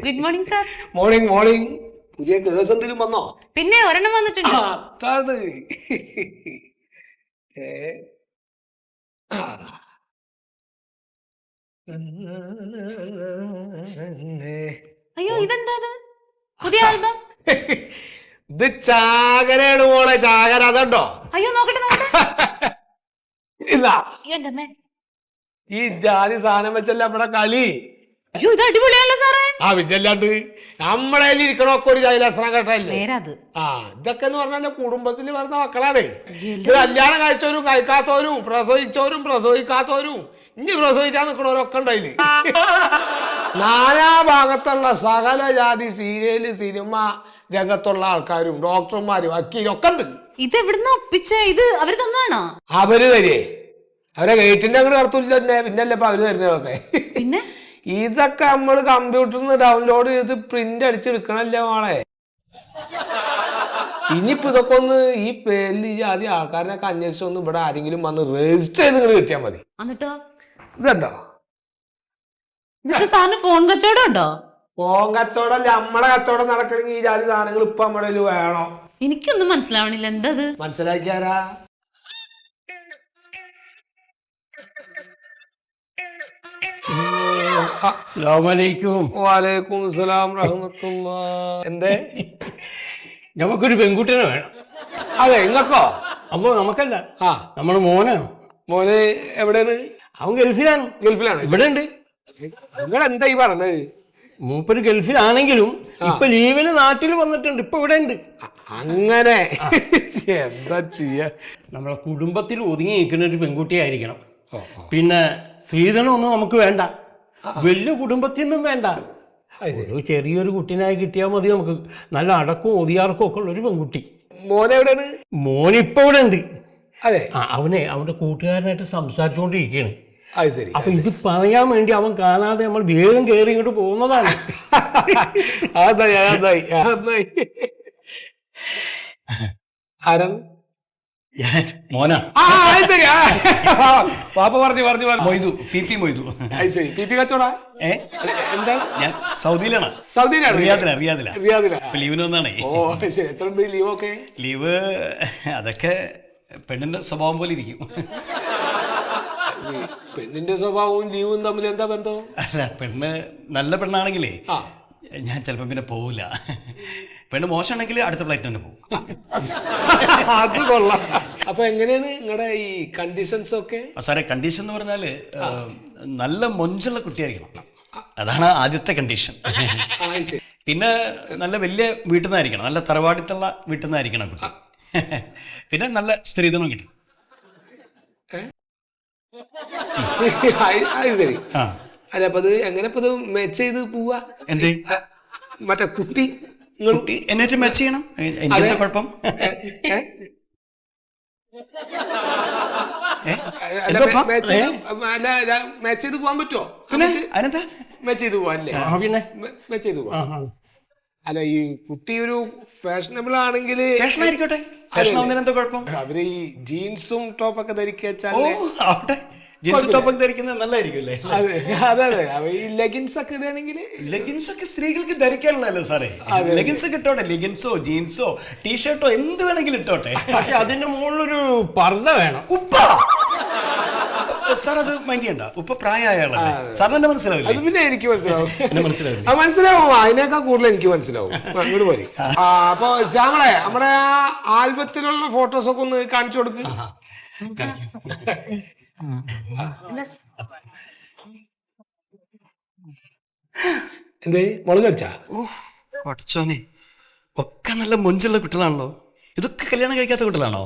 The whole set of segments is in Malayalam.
Good morning sir. Morning morning. പുതിയ കേസ് എന്തെങ്കിലും വന്നോ? പിന്നെ ഒരെണ്ണം വന്നിട്ടുണ്ട്. അതാണ്. അയ്യോ ഇതെന്താ പുതിയ ആൽബം? ഇത് ചാകരയാണ് മോളെ, ചാകര. അതുണ്ടോ? അയ്യോ നോക്കട്ടെ ഇതാ എന്റെ അമ്മേ. ഈ ജാതി സാധനം വെച്ചല്ല നമ്മുടെ കളി. അയ്യോ ഇത് അടിപൊളിയാണല്ലോ സാറേ. ആ വിജയല്ലാണ്ട് നമ്മുടെ ഇരിക്കണൊക്കെ ഒരു ജൈലാസനം കേട്ടല്ലേ. ആ ഇതൊക്കെ എന്ന് പറഞ്ഞാൽ കുടുംബത്തിൽ വരുന്ന മക്കളാണ്. ഇത് കല്യാണം കഴിച്ചവരും കഴിക്കാത്തവരും പ്രസവിച്ചവരും പ്രസവിക്കാത്തവരും ഇനി പ്രസവിക്കാൻ നിൽക്കണവരൊക്കെ ഉണ്ടായില്. നാനാ ഭാഗത്തുള്ള സകല ജാതി സീരിയല് സിനിമ രംഗത്തുള്ള ആൾക്കാരും ഡോക്ടർമാരും വക്കീലൊക്കെ ഉണ്ട്. ഇത് എവിടുന്ന് ഒപ്പിച്ച? ഇത് അവര് തന്നാണോ? അവര് തരേ. അവരെ ഗേറ്റിന്റെ അങ്ങോട്ട് കടത്തില്ല തന്നെ. പിന്നല്ലേ ഇപ്പൊ അവര് തരുന്നതൊക്കെ. പിന്നെ ഇതൊക്കെ നമ്മൾ കമ്പ്യൂട്ടറിൽ നിന്ന് ഡൗൺലോഡ് ചെയ്ത് പ്രിന്റ് അടിച്ചെടുക്കണല്ലേ മോളെ. ഇനിയിപ്പോ ഇതൊക്കെ ഒന്ന് ഈ പേരിൽ ഈ ആദ്യം ആൾക്കാരനൊക്കെ അന്വേഷിച്ച് ഒന്ന് ഇവിടെ ആരെങ്കിലും വന്ന് രജിസ്റ്റർ ചെയ്ത് നിങ്ങൾ കിട്ടിയാൽ മതി. ഇതുണ്ടോ? സാറിന് ഫോൺ കച്ചവടം ഉണ്ടോ? ഫോൺ കച്ചവടം അല്ല, നമ്മളെ കച്ചവടം നടക്കണമെങ്കിൽ ഈ ജാതി സാധനങ്ങൾ ഇപ്പൊ നമ്മുടെ കയ്യിൽ വേണോ? എനിക്കൊന്നും മനസ്സിലാവണില്ല. എന്താ മനസ്സിലാക്കിയാരാ? എന്തേ? നമുക്കൊരു പെൺകുട്ടിനെ വേണം. അതെ ഇങ്ങക്കോ? അപ്പൊ നമുക്കല്ല, നമ്മുടെ മോനാണ്. മോന് എവിടെയാണ്? അവൻ ഗൾഫിലാണ്. ഗൾഫിലാണ്. ഇവിടെ ഉണ്ട്. നിങ്ങൾ എന്താ ഈ പറഞ്ഞത്? മൂപ്പര് ഗൾഫിലാണെങ്കിലും ഇപ്പൊ ലീവിന് നാട്ടിൽ വന്നിട്ടുണ്ട്. ഇപ്പൊ ഇവിടെ ഉണ്ട്. അങ്ങനെ എന്താ ചെയ്യാ? നമ്മളെ കുടുംബത്തിൽ ഒതുങ്ങി നിൽക്കുന്ന ഒരു പെൺകുട്ടിയായിരിക്കണം. പിന്നെ സ്ത്രീധനമൊന്നും നമുക്ക് വേണ്ട. വലിയ കുടുംബത്തിൽ നിന്നും വേണ്ട. ഒരു ചെറിയൊരു കുട്ടീനായി കിട്ടിയാൽ മതി നമുക്ക്. നല്ല അടക്കവും ഒതിയാർക്കും ഒക്കെ ഉള്ള ഒരു പെൺകുട്ടി. മോനെവിടെയാണ്? മോനിപ്പോ ഇവിടെ ഉണ്ട്. അതെ. അവന്റെ കൂട്ടുകാരനായിട്ട് സംസാരിച്ചുകൊണ്ടിരിക്കുകയാണ്. അപ്പൊ ഇത് പറയാൻ വേണ്ടി അവൻ കാണാതെ നമ്മൾ വേഗം കയറി ഇങ്ങോട്ട് പോകുന്നതാണ്. മോനാ പാപ്പ പറഞ്ഞു പറഞ്ഞു Moidu, P P Moidu. P P കച്ചവട. എന്താ? ഞാൻ സൗദിയിലാണ്. സൗദിയിലാണ്? റിയാദിലാണ്. ഇപ്പൊ ലീവിന് വന്നാണേ. ഓ ശരി. എത്ര ഉണ്ട് ലീവൊക്കെ? ലീവ് അതൊക്കെ പെണ്ണിന്റെ സ്വഭാവം പോലെ ഇരിക്കും. പെണ്ണിന്റെ സ്വഭാവവും ലീവും തമ്മിൽ എന്താ ബന്ധം? അല്ല, പെണ്ണ് നല്ല പെണ്ണാണെങ്കിലേ ഞാൻ ചിലപ്പോൾ പിന്നെ പോവില്ല. പെണ്ണ് മോശമാണെങ്കിൽ അടുത്ത ഫ്ലൈറ്റ് തന്നെ പോകും. അത് കൊള്ളാം. അപ്പൊ എങ്ങനെയാണ് നിങ്ങളുടെ ഈ കണ്ടീഷൻസ് ഒക്കെ? സാറേ, കണ്ടീഷൻ എന്ന് പറഞ്ഞാല് നല്ല മൊഞ്ചുള്ള കുട്ടിയായിരിക്കണം. അതാണ് ആദ്യത്തെ കണ്ടീഷൻ. പിന്നെ നല്ല വലിയ വീട്ടിൽ നിന്നായിരിക്കണം. നല്ല തറവാടിത്തുള്ള വീട്ടിൽ നിന്നായിരിക്കണം കുട്ടി. പിന്നെ നല്ല സ്ത്രീധനം കിട്ടും. ശരി. അല്ല അപ്പൊ അത് എങ്ങനെ ഇപ്പൊ മെച്ച് ചെയ്ത് പോവാ? എന്ത്? മറ്റേ കുട്ടി കുട്ടി എന്നിട്ട് മെച്ച് ചെയ്യണം. എന്താ കുഴപ്പം? മാച്ച് ചെയ്ത് പോവാൻ പറ്റുമോ? പിന്നെ അതിനെന്താ മാച്ച് ചെയ്ത് പോവാല്ലേ? മാച്ച് ചെയ്ത് പോവാ. അല്ല ഈ കുട്ടി ഒരു ഫാഷനബിൾ ആണെങ്കിൽ ഫാഷൻ ആയിക്കോട്ടെ. ഫാഷൻ ആവുന്നതിന് എന്താ കുഴപ്പം? അവര് ഈ ജീൻസും ടോപ്പൊക്കെ ധരിക്കാ. ജീൻസ് ടോപ്പൊക്കെ ധരിക്കുന്നത് നല്ലതായിരിക്കും അല്ലേ? അതെ അതെ. ഈ ലെഗിൻസ് ഒക്കെ ഇടുകയാണെങ്കിൽ ലെഗിൻസ് ഒക്കെ സ്ത്രീകൾക്ക് ധരിക്കാനുള്ളതല്ലോ സാറേ. ലെഗിൻസ് ഒക്കെ ഇട്ടോട്ടെ. ലെഗിൻസോ ജീൻസോ ടീഷർട്ടോ എന്ത് വേണമെങ്കിലും ഇട്ടോട്ടെ. പക്ഷെ അതിന്റെ മുകളിലൊരു പർദ്ദ വേണം. ഉപ്പ സാർ അത് മൈൻഡ് ചെയ്യണ്ട. ഉപ്പ പ്രായമായ ആളല്ലേ. സാറിന് മനസ്സിലാവില്ല? പിന്നെ എനിക്ക് മനസ്സിലാവും. മനസ്സിലാവില്ല? മനസ്സിലാവും. അതിനേക്കാൾ കൂടുതൽ എനിക്ക് മനസ്സിലാവും. അങ്ങോട്ട് പോരി. അപ്പൊ ശ്യാമളെ, നമ്മുടെ ആൽബത്തിലുള്ള ഫോട്ടോസൊക്കെ ഒന്ന് കാണിച്ചു കൊടുക്ക്. എന്തേ മുളക് അടിച്ചാ? പഠിച്ചോനെ, ഒക്കെ നല്ല മൊഞ്ചുള്ള കുട്ടികളാണല്ലോ. ഇതൊക്കെ കല്യാണം കഴിക്കാത്ത കുട്ടികളാണോ?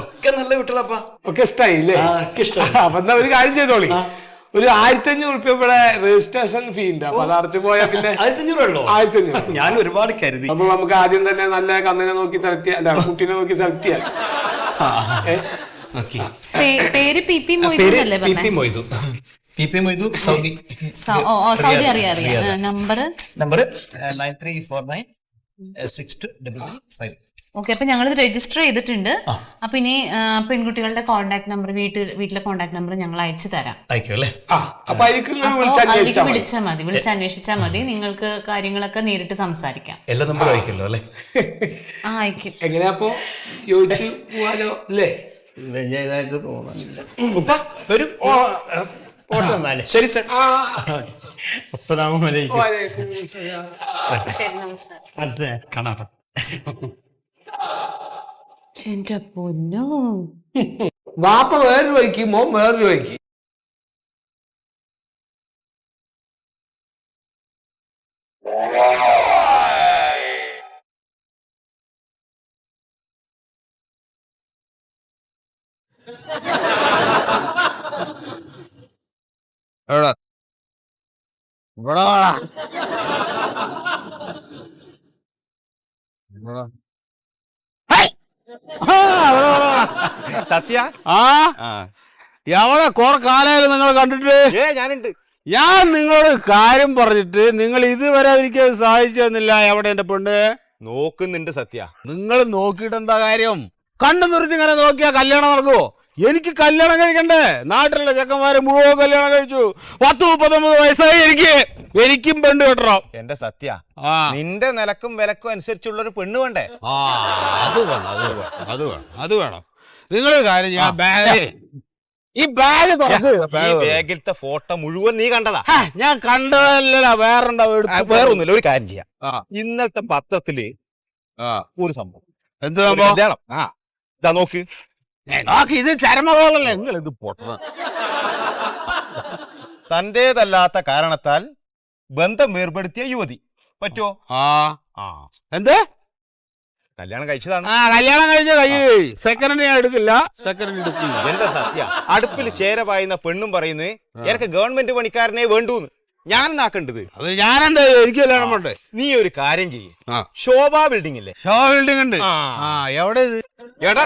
ഒക്കെ നല്ല കുട്ടികളപ്പാ. ഒക്കെ ഇഷ്ടായില്ലേ? അപ്പൊ എന്താ ഒരു കാര്യം ചെയ്തോളി. ഒരു 1500 ഇവിടെ രജിസ്ട്രേഷൻ ഫീ ഉണ്ട്. അപ്പൊ അത് അടച്ചു പോയാൽ പിന്നെ 1500. ഞാൻ ഒരുപാട് കരുതി. അപ്പൊ നമുക്ക് ആദ്യം തന്നെ നല്ല കണ്ണിനെ നോക്കി സെലക്ട് ചെയ്യാം. അല്ല, കുട്ടീനെ നോക്കി സെലക്ട് ചെയ്യാം. പേര് P P Moidu. Saudi. Saudi അറിയാം. നമ്പർ 9349 6233 5. ഓക്കെ, അപ്പൊ ഞങ്ങളിത് രജിസ്റ്റർ ചെയ്തിട്ടുണ്ട്. അപ്പൊ ഇനി പെൺകുട്ടികളുടെ കോൺടാക്ട് നമ്പർ, വീട്ടിലെ കോൺടാക്ട് നമ്പർ ഞങ്ങൾ അയച്ചു തരാം. അയക്കും അല്ലേ? അപ്പൊ അതിലേക്ക് വിളിച്ചാൽ മതി, വിളിച്ചന്വേഷിച്ചാൽ മതി. നിങ്ങൾക്ക് കാര്യങ്ങളൊക്കെ നേരിട്ട് സംസാരിക്കാം. എല്ലാ നമ്പറും അയക്കല്ലോ അല്ലേ? അയക്കും. എങ്ങനെയാ അപ്പൊ യോജിച്ച് പോവാലോ അല്ലേ? വലിയതായിട്ട് തോന്നുന്നില്ല. ഉപ്പ വരൂ. ശരി സർ. അസ്സലാമലൈക്കും. ശരി, നമസ്കാരം. അതെ, കാണാട്ടോ. എന്റെ പൊന്നോ, വാപ്പ വേറൊരു വഴിക്ക്, മോൻ വേറൊരു വഴിക്ക്. സത്യ എവിടെ കുറെ കാലമായാലും നിങ്ങൾ കണ്ടിട്ട്? ഞാനുണ്ട്. ഞാൻ നിങ്ങളോട് കാര്യം പറഞ്ഞിട്ട് നിങ്ങൾ ഇതുവരെ എനിക്ക് സഹായിച്ചു തന്നില്ല. എവിടെ എന്റെ പെണ്ണ്? നോക്കുന്നുണ്ട് സത്യ. നിങ്ങൾ നോക്കിയിട്ട് എന്താ കാര്യം? കണ്ണു നിറച്ച് ഇങ്ങനെ നോക്കിയാ കല്യാണം നടക്കുവോ? എനിക്ക് കല്യാണം കഴിക്കണ്ടേ? നാട്ടിലുള്ള ചെക്കന്മാര് മുഴുവൻ കല്യാണം കഴിച്ചു. 10-39 വയസ്സായി. എനിക്കും പെണ്ണ് കെട്ടണം. എന്റെ സത്യ, നിന്റെ നിലക്കും വിലക്കും അനുസരിച്ചുള്ള ഒരു പെണ്ണ് വേണ്ടേ? അത് വേണം. നിങ്ങളൊരു കാര്യം, ഞാൻ ഈ ബാഗ് ബാഗിലത്തെ ഫോട്ടോ മുഴുവൻ നീ കണ്ടതാ? ഞാൻ കണ്ടതല്ല, വേറൊന്നുമില്ല. ഒരു കാര്യം ചെയ്യാം. ഇന്നലത്തെ പത്രത്തില് ഒരു സംഭവം. എന്ത് സംഭവം? ഇതാ നോക്ക്. ഇത് ചരമകളല്ലേ? നിങ്ങൾ ഇത് പൊട്ട. തന്റേതല്ലാത്ത കാരണത്താൽ ബന്ധം വേർപെടുത്തിയ യുവതി പറ്റുമോ? എന്ത്? കല്യാണം കഴിച്ചതാണ്. കല്യാണം കഴിച്ച കയ്യിൽ സെക്കൻഡ് ഞാൻ എടുക്കില്ല. എന്റെ സത്യ, അടുപ്പിൽ ചേര പായുന്ന പെണ്ണും പറയുന്നത് എനിക്ക് ഗവൺമെന്റ് പണിക്കാരനെ വേണ്ടൂന്ന്. ഞാൻ നാക്കണ്ടത് അത് ഞാനെന്താ? എനിക്ക് കല്യാണം വേണ്ടേ? നീ ഒരു കാര്യം ചെയ്യ്. ശോഭ ബിൽഡിംഗ് ഇല്ലേ? ഷോ ബിൽഡിംഗ് ഉണ്ട്. എവിടെ? എടാ,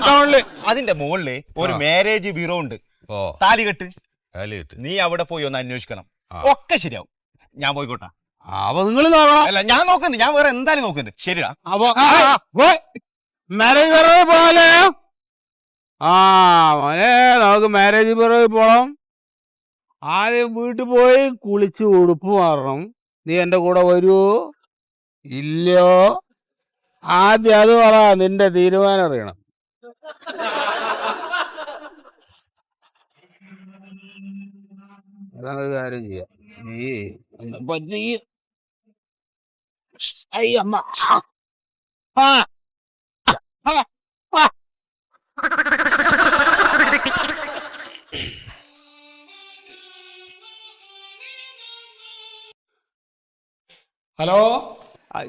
ടൗണില്. അതിന്റെ മുകളില് ഒരു മാരേജ് ബ്യൂറോ ഉണ്ട്. താലികെട്ട്. നീ അവിടെ പോയി ഒന്ന് അന്വേഷിക്കണം. ഒക്കെ ശരിയാവും. ഞാൻ പോയിക്കോട്ടെ. അപ്പൊ നിങ്ങൾ നോക്കണം. അല്ല, ഞാൻ നോക്കുന്നുണ്ട്. ഞാൻ വേറെ എന്തായാലും നോക്കുന്നുണ്ട്. ശരിയാ. മാരേജ് ബ്യൂറോയിൽ പോകാലേ? മോനെ, നമുക്ക് മാരേജ് ബ്യൂറോയിൽ പോണം. ആദ്യം വീട്ടിൽ പോയി കുളിച്ച് ഉടുപ്പ് മാറണം. നീ എന്റെ കൂടെ വരുവോ ഇല്ലയോ? ആദ്യം അത് പറ. നിന്റെ തീരുമാനം അറിയണം. അതാണ് ഒരു കാര്യം ചെയ്യാം. നീ അയ്യമ്മ. ഹലോ,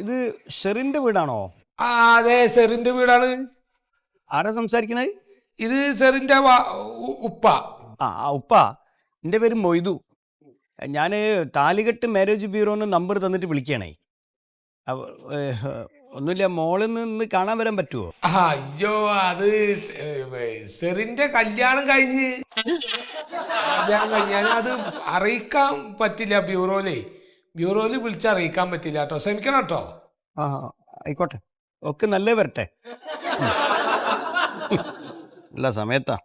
ഇത് ഷെറിന്റെ വീടാണോ? അതെ, സെറിന്റെ വീടാണ്. ആരാ സംസാരിക്കണത്? ഇത് സെറിന്റെ ഉപ്പ. ഉപ്പ, എൻ്റെ പേര് മൊയ്തു. ഞാൻ താലികെട്ട് മാരേജ് ബ്യൂറോന്ന് നമ്പർ തന്നിട്ട് വിളിക്കണേ. ഒന്നുമില്ല, മോളിൽ നിന്ന് കാണാൻ വരാൻ പറ്റുമോ? അയ്യോ, അത് സെറിന്റെ കല്യാണം കഴിഞ്ഞ് അത് അറിയിക്കാൻ പറ്റില്ല. ബ്യൂറോയില് വിളിച്ചറിയിക്കാൻ പറ്റില്ല കേട്ടോ. ക്ഷമിക്കണം കേട്ടോ. ആയിക്കോട്ടെ, ഒക്കെ നല്ലത് വരട്ടെ. അല്ല സമയത്താ.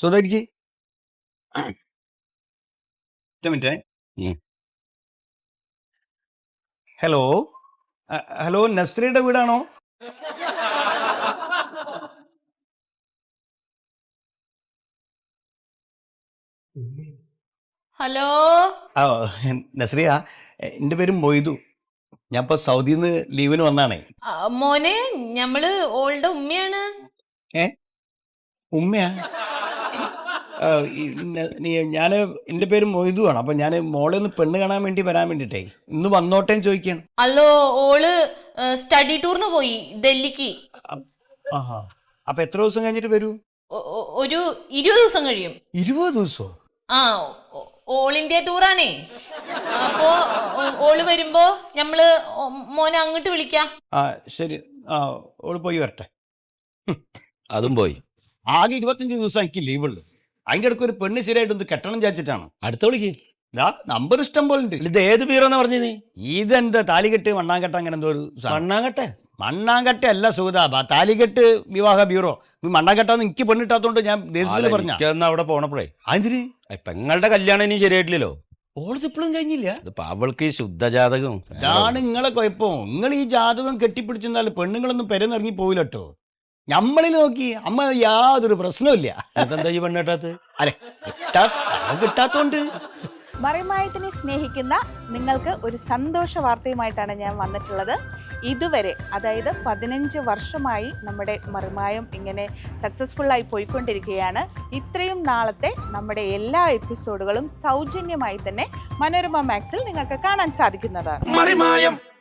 സുധാരിക്ക് മിനിറ്റ്. ഹലോ, നസ്രിയുടെ വീടാണോ? ഹലോ. നസ്രിയ, എൻ്റെ പേര് മൊയ്തു. ഞാൻ ഇപ്പൊ സൗദിയിൽ നിന്ന് ലീവിന് വന്നാണേ. മോനെ, ഞമ്മള് ഓളുടെ ഉമ്മയാണ്. ഉമ്മയാ? ഞാൻ എൻ്റെ പേര് മൊയ്തു ആണ്. അപ്പൊ ഞാൻ മോളെ ഒന്ന് പെണ്ണ് കാണാൻ വേണ്ടി വരാൻ വേണ്ടിട്ടേ ഇന്ന് വന്നോട്ടേന്ന് ചോദിക്കാണ്. അല്ലോ, ഓള് സ്റ്റഡി ടൂറിന് പോയി ഡൽഹിക്ക്. അപ്പൊ എത്ര ദിവസം കഴിഞ്ഞിട്ട് വരൂ? ഒരു 20 ദിവസം കഴിയും. 20 ദിവസോ? ഓൾ ഇന്ത്യ ടൂറാണേ. അപ്പോ ഓള് വരുമ്പോ ഞമ്മള് മോനെ അങ്ങോട്ട് വിളിക്കാം. ശരി. ഓള് പോയി വരട്ടെ. അതും പോയി. ആകെ 25 ദിവസം എനിക്ക് ലീവുള്ളു. അതിൻ്റെ ഇടയ്ക്ക് ഒരു പെണ്ണ് ശരിയായിട്ടൊന്ന് കെട്ടണം വിചാരിച്ചിട്ടാണ്. അടുത്ത വിളിക്ക്. നമ്പർ ഇഷ്ടം പോലെ ഉണ്ട്. ഇത് ഏത് ബീറോ എന്നാ പറഞ്ഞു നീ? ഇതെന്താ താലികെട്ട് മണ്ണാങ്കട്ട അങ്ങനെ എന്തോ ഒരു മണ്ണാങ്കട്ടെ? മണ്ണാങ്കട്ട അല്ല സുഗതാ, താലികെട്ട് വിവാഹ ബ്യൂറോ. മണ്ണാങ്കട്ടാന്ന് എനിക്ക് പെണ്ണിട്ടാത്തോണ്ട് ഞാൻ ദേശത്തിൽ പറഞ്ഞ അവിടെ പോണപ്പോഴേ അതിന് പെങ്ങളുടെ കല്യാണം ഇനി ശരിയായിട്ടില്ലല്ലോ. ഓളത് ഇപ്പോഴും കഴിഞ്ഞില്ല. ഇതിപ്പോ അവൾക്ക് ഈ ശുദ്ധജാതകം ഇതാണ് നിങ്ങളെ കുഴപ്പം. നിങ്ങൾ ഈ ജാതകം കെട്ടിപ്പിടിച്ചെന്നാൽ പെണ്ണുങ്ങളൊന്നും പെരന്നിറങ്ങി പോവില്ല കേട്ടോ. നമ്മളിൽ നോക്കി അമ്മ യാതൊരു പ്രശ്നമില്ല. എന്താ ഈ പെണ്ണിട്ടാത്ത്? അല്ലെ കിട്ടാത്തോണ്ട്. മറിമായത്തിനെ സ്നേഹിക്കുന്ന നിങ്ങൾക്ക് ഒരു സന്തോഷ വാർത്തയുമായിട്ടാണ് ഞാൻ വന്നിട്ടുള്ളത്. ഇതുവരെ അതായത് 15 വർഷമായി നമ്മുടെ മറിമായം ഇങ്ങനെ സക്സസ്ഫുള്ളായി പോയിക്കൊണ്ടിരിക്കുകയാണ്. ഇത്രയും നാളത്തെ നമ്മുടെ എല്ലാ എപ്പിസോഡുകളും സൗജന്യമായി തന്നെ മനോരമ മാക്സിൽ നിങ്ങൾക്ക് കാണാൻ സാധിക്കുന്നതാണ്.